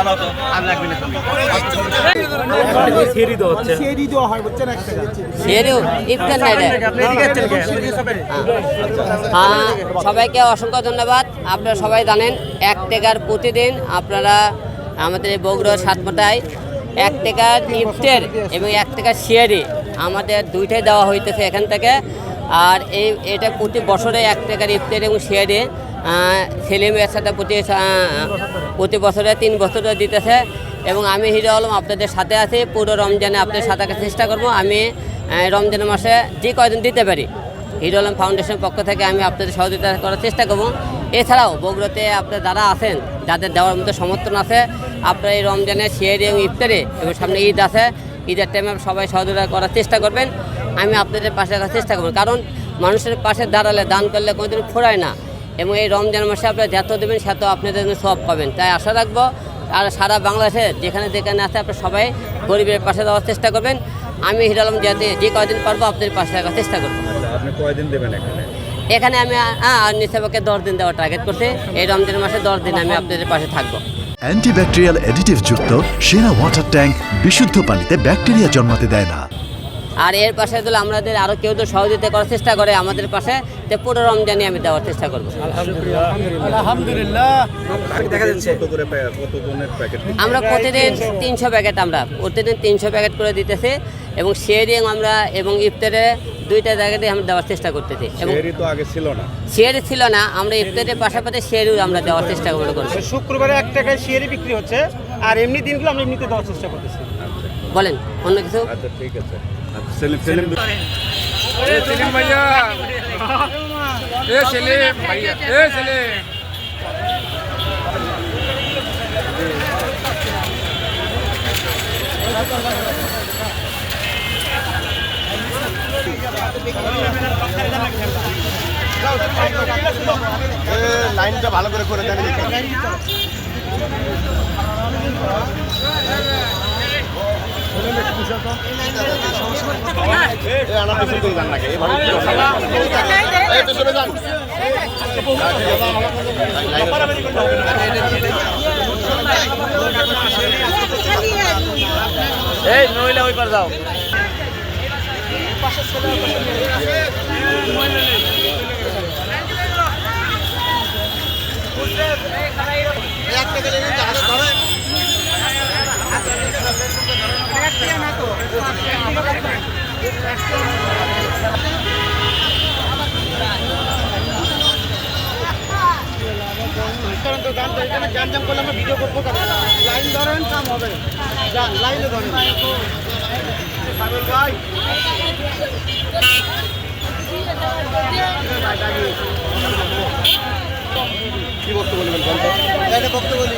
জানাও তো আর লাগবে না তুমি সবাইকে অসংখ্য ধন্যবাদ। আপনারা সবাই জানেন 1 টাকার প্রতিদিন আপনারা আমাদের বগুড়া সাতমাথায় 1 টাকার ইফতার এবং 1 টাকার শেয়ারি আমাদের দুইটাই দেওয়া হইতেছে এখান থেকে। আর এটা প্রতি বছরে 1 টাকার ইফতার এবং শেয়ারি ছেলে মেয়ের সাথে প্রতি বছরে 3 বছরে দিতেছে। এবং আমি হিরো আলম আপনাদের সাথে আছি, পুরো রমজানে আপনাদের সাথে থাকার চেষ্টা করব। আমি রমজানের মাসে যে কয়দিন দিতে পারি হিরো আলম ফাউন্ডেশনের পক্ষ থেকে আমি আপনাদের সহযোগিতা করার চেষ্টা করব। এছাড়াও বগুড়াতে আপনার যারা আছেন যাদের দেওয়ার মতো সমর্থন আছে আপনারা এই রমজানের শেয়ারি এবং ইফতারে এবং সামনে ঈদ আছে, ঈদের টাইমে সবাই সহযোগিতা করার চেষ্টা করবেন। আমি আপনাদের পাশে রাখার চেষ্টা করব, কারণ মানুষের পাশে দাঁড়ালে দান করলে কোনোদিন ফুরায় না। এবং এই রমজান মাসে আপনারা যত দেবেন সেত আপনাদের জন্য সব পাবেন, তাই আশা রাখবো। আর সারা বাংলাদেশে যেখানে আছে আপনারা সবাই গরিবের পাশে দেওয়ার চেষ্টা করবেন। আমি হিরো আলম যাতে যে কয়দিন পারবো আপনাদের পাশে রাখার চেষ্টা করবো। আপনি কয়দিন দেবেন এখানে আমি নিসাবাকে 10 দিন দেওয়ার টার্গেট করছি। এই রমজান মাসে 10 দিন আমি আপনাদের পাশে থাকবো। অ্যান্টিব্যাকটেরিয়াল অ্যাডিটিভ যুক্ত সেরা ওয়াটার ট্যাঙ্ক বিশুদ্ধ পানিতে ব্যাকটেরিয়া জন্মাতে দেয় না। আর এর পাশে দিলে আমাদের আরও কেউ তো সহযোগিতা করার চেষ্টা করে আমাদের পাশে, তো পুরো রমজানে আমি দেওয়ার চেষ্টা করবো। আমরা প্রতিদিন 300 প্যাকেট প্রতিদিন 300 প্যাকেট করে দিতেছি। এবং শেয়ারিং আমরা এবং ইফতারে 2টা জায়গাতে আমরা দেওয়ার চেষ্টা করতেছি। এবং শেয়ারি ছিল না, আমরা ইফতারের পাশাপাশি শেয়ারিও আমরা দেওয়ার চেষ্টা করছি। শুক্রবারে 1 টাকায় শেয়ারি বিক্রি হচ্ছে, আর এমনি দিনগুলো আমরা এমনিতে দেওয়ার চেষ্টা করতেছি। বলেন অন্য কিছু? আচ্ছা ঠিক আছে। লাইনটা ভালো করে দেন। এই নইলে ওই পার যাও। জাম করলে আমরা ভিডিও করবো, লাইন ধরেন কাম হবে, লাইনে ধরেন। ভাই কি বক্তব্য বলবেন? বক্তব্য বলি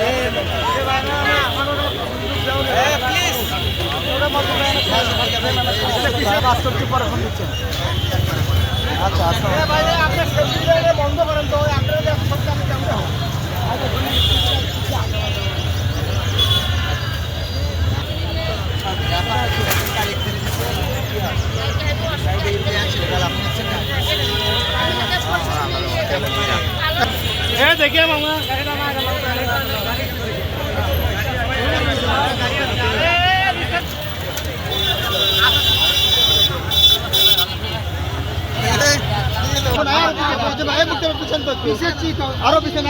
আচ্ছা আচ্ছা বন্ধ করেন তো देखिए मामा আরো পিছনে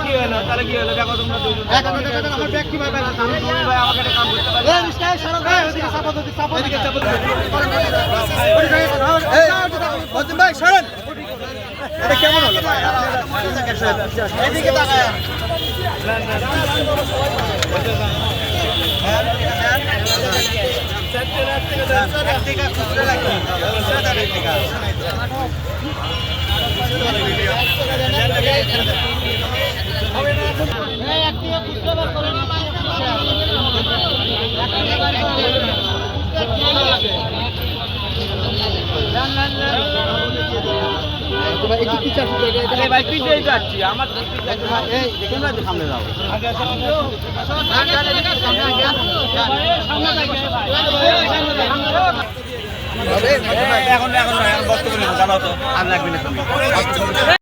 কি হলো দেখো তোমরা আমার ব্যাগ কিভাবে ভাই আমাকে কাম করতে পারে ভাই সরেন। এটা কেমন হলো ভাই? এদিকে তাকায় ভাই পিছিয়ে যাচ্ছি আমার তোমরা তো সামনে যাও এখন বক্তব্য জানাও তো আর লাগবে না তুমি।